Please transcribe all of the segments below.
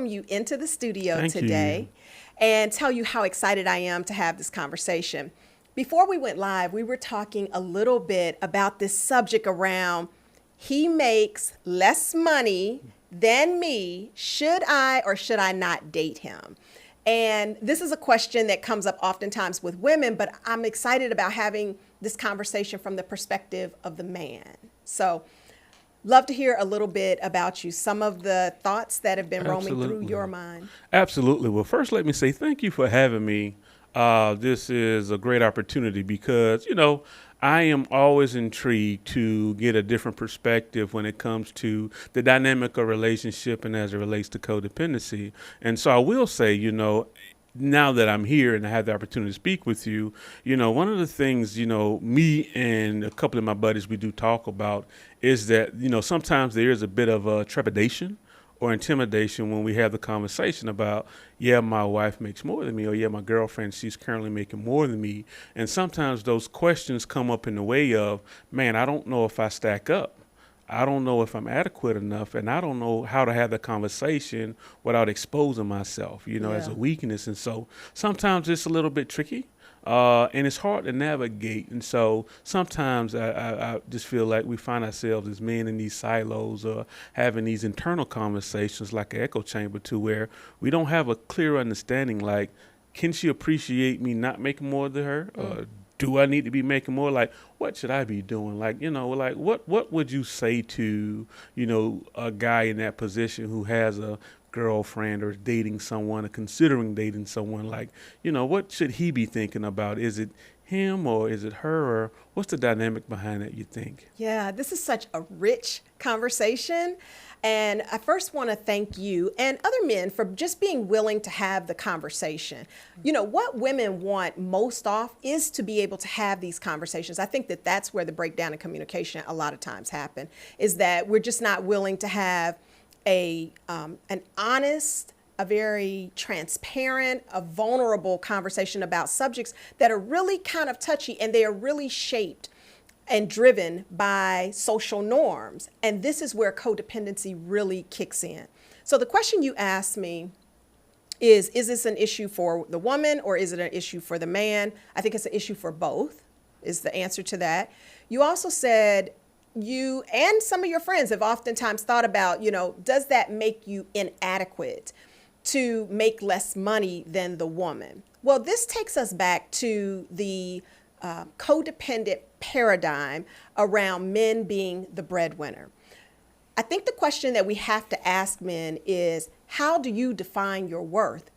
welcome you into the studio Thank today and tell you how excited I am to have this conversation. Before we went live, we were talking a little bit about this subject around he makes less money than me. Should I or should I not date him? And this is a question that comes up oftentimes with women, but I'm excited about having this conversation from the perspective of the man. So, love to hear a little bit about you, some of the thoughts that have been roaming through your mind. Absolutely. Well, first, let me say thank you for having me. This is a great opportunity because, I am always intrigued to get a different perspective when it comes to the dynamic of relationship and as it relates to codependency. And so I will say, now that I'm here and I have the opportunity to speak with you, one of the things, me and a couple of my buddies, we do talk about is that, sometimes there is a bit of a trepidation or intimidation when we have the conversation about, yeah, my wife makes more than me, or yeah, my girlfriend, she's currently making more than me. And sometimes those questions come up in the way of, man, I don't know if I stack up. I don't know if I'm adequate enough, and I don't know how to have the conversation without exposing myself, as a weakness. And so sometimes it's a little bit tricky. And it's hard to navigate. And so sometimes I just feel like we find ourselves as men in these silos or having these internal conversations like an echo chamber to where we don't have a clear understanding, like, can she appreciate me not making more than her? Do I need to be making more? Like, what should I be doing? Like, what would you say to, a guy in that position who has a girlfriend or dating someone or considering dating someone? Like, what should he be thinking about? Is it him or is it her, or what's the dynamic behind it, you think? Yeah, this is such a rich conversation. And I first want to thank you and other men for just being willing to have the conversation. What women want most off is to be able to have these conversations. I think that that's where the breakdown in communication a lot of times happen, is that we're just not willing to have an honest, a very transparent, a vulnerable conversation about subjects that are really kind of touchy, and they are really shaped and driven by social norms. And this is where codependency really kicks in. So the question you asked me is this an issue for the woman or is it an issue for the man? I think it's an issue for both, is the answer to that. You also said you and some of your friends have oftentimes thought about, does that make you inadequate to make less money than the woman? Well, this takes us back to the codependent paradigm around men being the breadwinner. I think the question that we have to ask men is, how do you define your worth?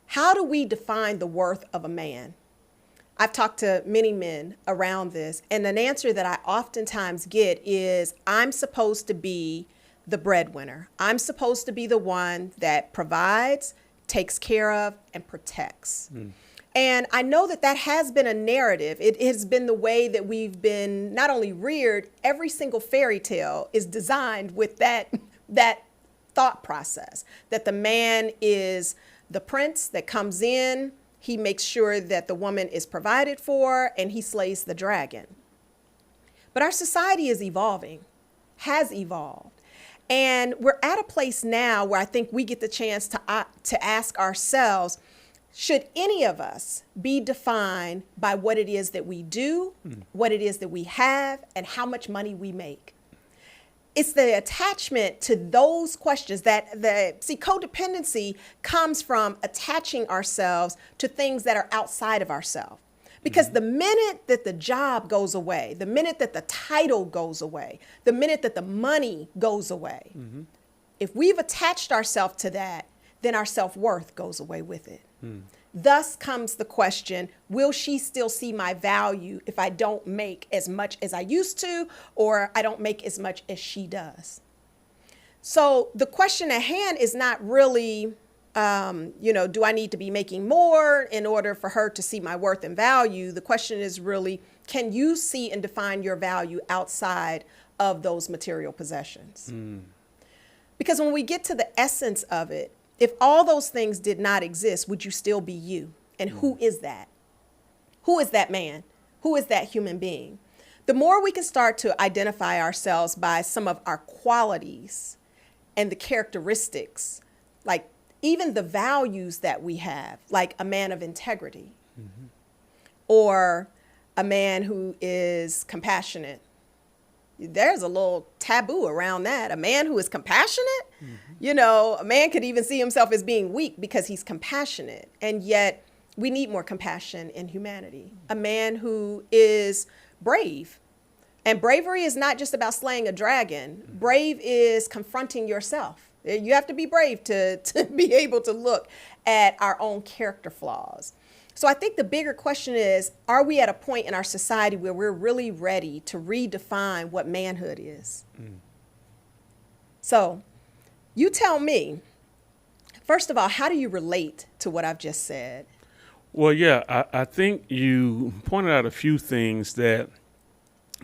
How do we define the worth of a man? I've talked to many men around this, and an answer that I oftentimes get is, I'm supposed to be the breadwinner. I'm supposed to be the one that provides, takes care of, and protects. And I know that that has been a narrative. It has been the way that we've been not only reared, every single fairy tale is designed with that thought process, that the man is the prince that comes in, he makes sure that the woman is provided for, and he slays the dragon. But our society is evolving, has evolved. And we're at a place now where I think we get the chance to ask ourselves, should any of us be defined by what it is that we do, what it is that we have, and how much money we make? It's the attachment to those questions codependency comes from attaching ourselves to things that are outside of ourselves. Because the minute that the job goes away, the minute that the title goes away, the minute that the money goes away, if we've attached ourselves to that, then our self-worth goes away with it. Thus comes the question, will she still see my value if I don't make as much as I used to, or I don't make as much as she does? So the question at hand is not really, do I need to be making more in order for her to see my worth and value? The question is really, can you see and define your value outside of those material possessions? Because when we get to the essence of it, if all those things did not exist, would you still be you? And who is that? Who is that man? Who is that human being? The more we can start to identify ourselves by some of our qualities, and the characteristics, like even the values that we have, like a man of integrity, or a man who is compassionate. There's a little taboo around that. A man who is compassionate, a man could even see himself as being weak because he's compassionate. And yet we need more compassion in humanity. A man who is brave. And bravery is not just about slaying a dragon. Brave is confronting yourself. You have to be brave to be able to look at our own character flaws. So I think the bigger question is, are we at a point in our society where we're really ready to redefine what manhood is? So you tell me, first of all, how do you relate to what I've just said? Well, yeah, I think you pointed out a few things that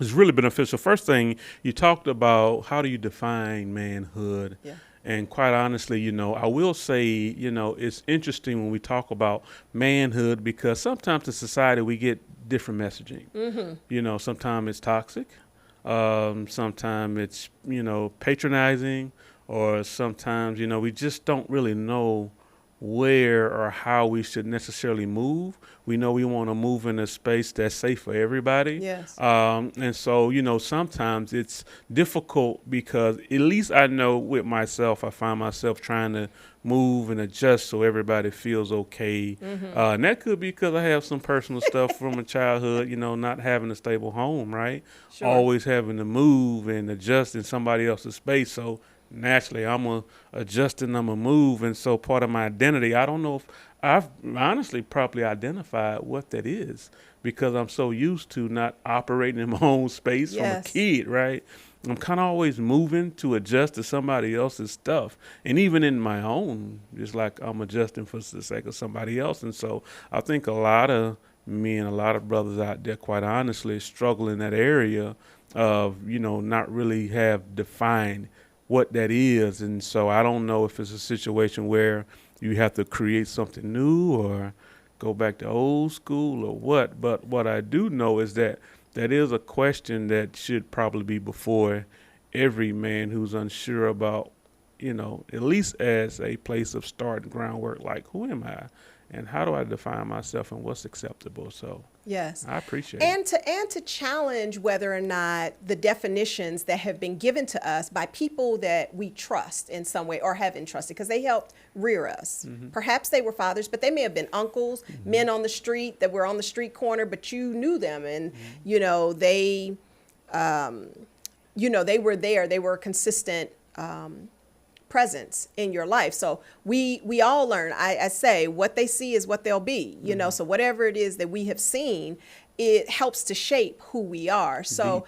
is really beneficial. First thing, you talked about how do you define manhood? Yeah. And quite honestly, I will say, it's interesting when we talk about manhood because sometimes in society we get different messaging. Sometimes it's toxic. Sometimes it's, patronizing, or sometimes, we just don't really know where or how we should necessarily move. We know we want to move in a space that's safe for everybody. Yes. And so, sometimes it's difficult because at least I know with myself, I find myself trying to move and adjust so everybody feels okay. And that could be because I have some personal stuff from a childhood, not having a stable home, right? Sure. Always having to move and adjust in somebody else's space. So naturally, I'm going to adjust and I'm going to move. And so part of my identity, I don't know if I've honestly properly identified what that is because I'm so used to not operating in my own space from a kid, right? I'm kind of always moving to adjust to somebody else's stuff. And even in my own, just like I'm adjusting for the sake of somebody else. And so I think a lot of me and a lot of brothers out there, quite honestly, struggle in that area of, not really have defined what that is. And so I don't know if it's a situation where you have to create something new or go back to old school or what. But what I do know is that is a question that should probably be before every man who's unsure about, at least as a place of starting groundwork, like who am I and how do I define myself and what's acceptable? So yes, I appreciate it. And to challenge whether or not the definitions that have been given to us by people that we trust in some way or have entrusted, because they helped rear us. Perhaps they were fathers, but they may have been uncles, men on the street that were on the street corner, but you knew them and, they, they were there. They were a consistent presence in your life. So we all learn. I say what they see is what they'll be, so whatever it is that we have seen, it helps to shape who we are. So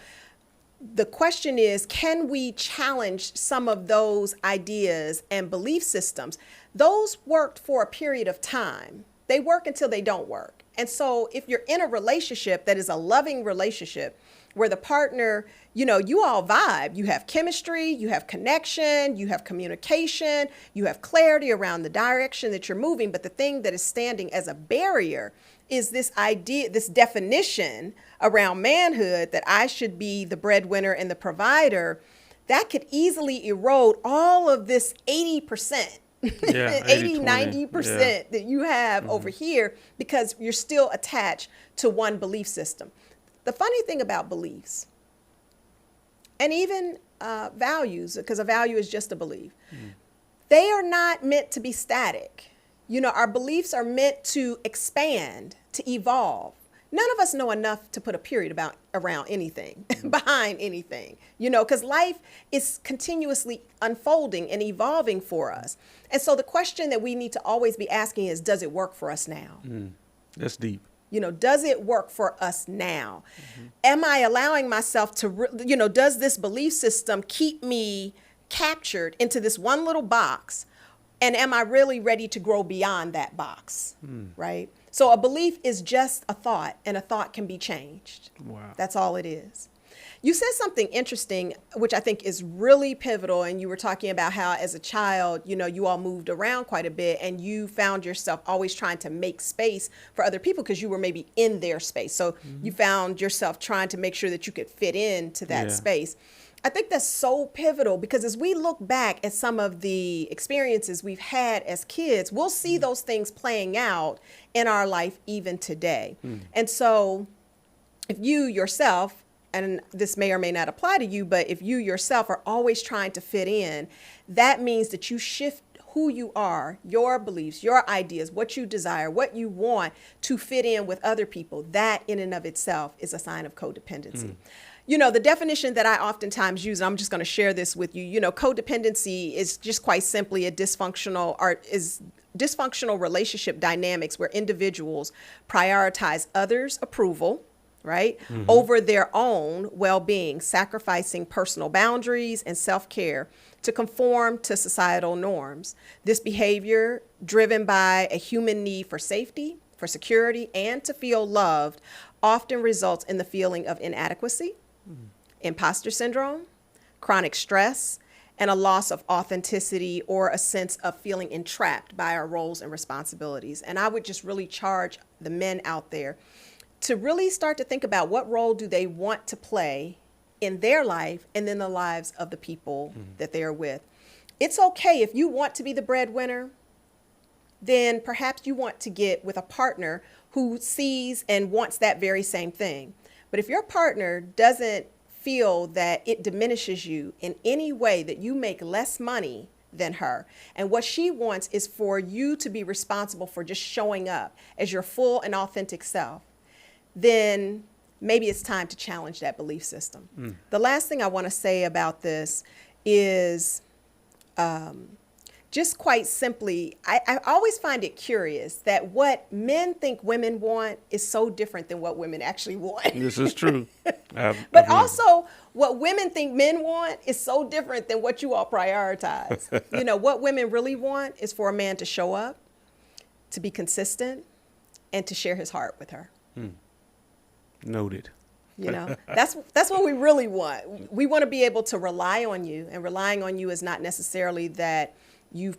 the question is, can we challenge some of those ideas and belief systems? Those worked for a period of time. They work until they don't work. And so if you're in a relationship that is a loving relationship, where the partner, you all vibe, you have chemistry, you have connection, you have communication, you have clarity around the direction that you're moving. But the thing that is standing as a barrier is this idea, this definition around manhood that I should be the breadwinner and the provider, that could easily erode all of this 80%. 90% that you have over here because you're still attached to one belief system. The funny thing about beliefs and even values, because a value is just a belief, they are not meant to be static. Our beliefs are meant to expand, to evolve. None of us know enough to put a period around anything, behind anything, because life is continuously unfolding and evolving for us. And so the question that we need to always be asking is, does it work for us now? That's deep. Does it work for us now? Am I allowing myself to, does this belief system keep me captured into this one little box? And am I really ready to grow beyond that box? Right? So a belief is just a thought, and a thought can be changed. Wow. That's all it is. You said something interesting, which I think is really pivotal. And you were talking about how as a child, you all moved around quite a bit and you found yourself always trying to make space for other people because you were maybe in their space. So you found yourself trying to make sure that you could fit into that space. I think that's so pivotal because as we look back at some of the experiences we've had as kids, we'll see those things playing out in our life even today. And so if you yourself, and this may or may not apply to you, but if you yourself are always trying to fit in, that means that you shift who you are, your beliefs, your ideas, what you desire, what you want to fit in with other people. That in and of itself is a sign of codependency. You know, the definition that I oftentimes use, and I'm just going to share this with you, codependency is just quite simply a dysfunctional relationship dynamics where individuals prioritize others' approval, right, over their own well-being, sacrificing personal boundaries and self-care to conform to societal norms. This behavior, driven by a human need for safety, for security, and to feel loved, often results in the feeling of inadequacy, imposter syndrome, chronic stress, and a loss of authenticity or a sense of feeling entrapped by our roles and responsibilities. And I would just really charge the men out there to really start to think about what role do they want to play in their life and in the lives of the people that they're with. It's okay if you want to be the breadwinner, then perhaps you want to get with a partner who sees and wants that very same thing. But if your partner doesn't feel that it diminishes you in any way, that you make less money than her, and what she wants is for you to be responsible for just showing up as your full and authentic self, then maybe it's time to challenge that belief system. The last thing I want to say about this is just quite simply, I always find it curious that what men think women want is so different than what women actually want. This is true. But also, what women think men want is so different than what you all prioritize. What women really want is for a man to show up, to be consistent, and to share his heart with her. Noted. That's what we really want. We want to be able to rely on you, and relying on you is not necessarily that you've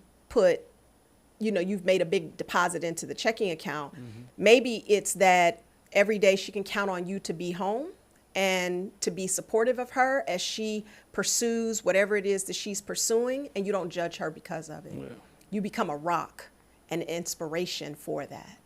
made a big deposit into the checking account. Maybe it's that every day she can count on you to be home and to be supportive of her as she pursues whatever it is that she's pursuing, and you don't judge her because of it. Yeah. You become a rock, an inspiration for that.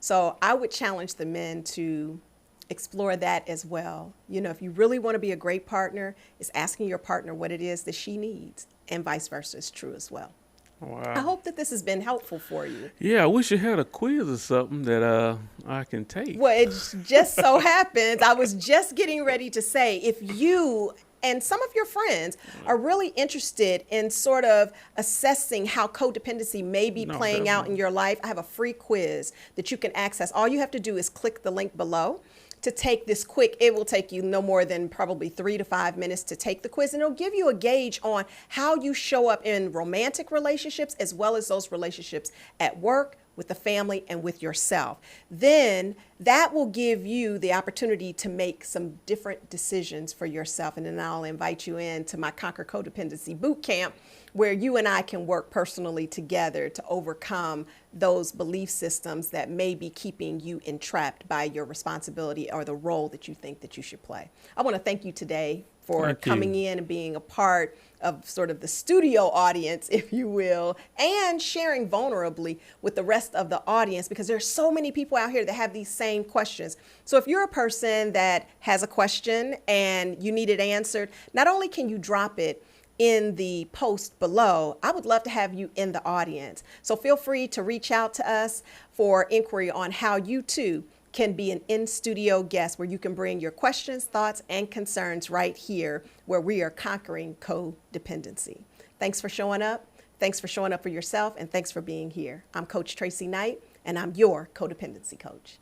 So I would challenge the men to explore that as well. If you really want to be a great partner, it's asking your partner what it is that she needs, and vice versa is true as well. Wow. I hope that this has been helpful for you. Yeah, I wish you had a quiz or something that I can take. Well, it just so happens, I was just getting ready to say, if you and some of your friends are really interested in sort of assessing how codependency may be playing out in your life, I have a free quiz that you can access. All you have to do is click the link below to take this it will take you no more than probably 3 to 5 minutes to take the quiz, and it'll give you a gauge on how you show up in romantic relationships as well as those relationships at work, with the family, and with yourself. Then that will give you the opportunity to make some different decisions for yourself. And then I'll invite you into my Conquer Codependency Boot Camp, where you and I can work personally together to overcome those belief systems that may be keeping you entrapped by your responsibility or the role that you think that you should play. I want to thank you today for coming in and being a part of sort of the studio audience, if you will, and sharing vulnerably with the rest of the audience, because there's so many people out here that have these same questions. So if you're a person that has a question and you need it answered, not only can you drop it in the post below, I would love to have you in the audience. So feel free to reach out to us for inquiry on how you too can be an in-studio guest, where you can bring your questions, thoughts, and concerns right here, where we are conquering codependency. Thanks for showing up. Thanks for showing up for yourself, and thanks for being here. I'm Coach Tracey Knight, and I'm your codependency coach.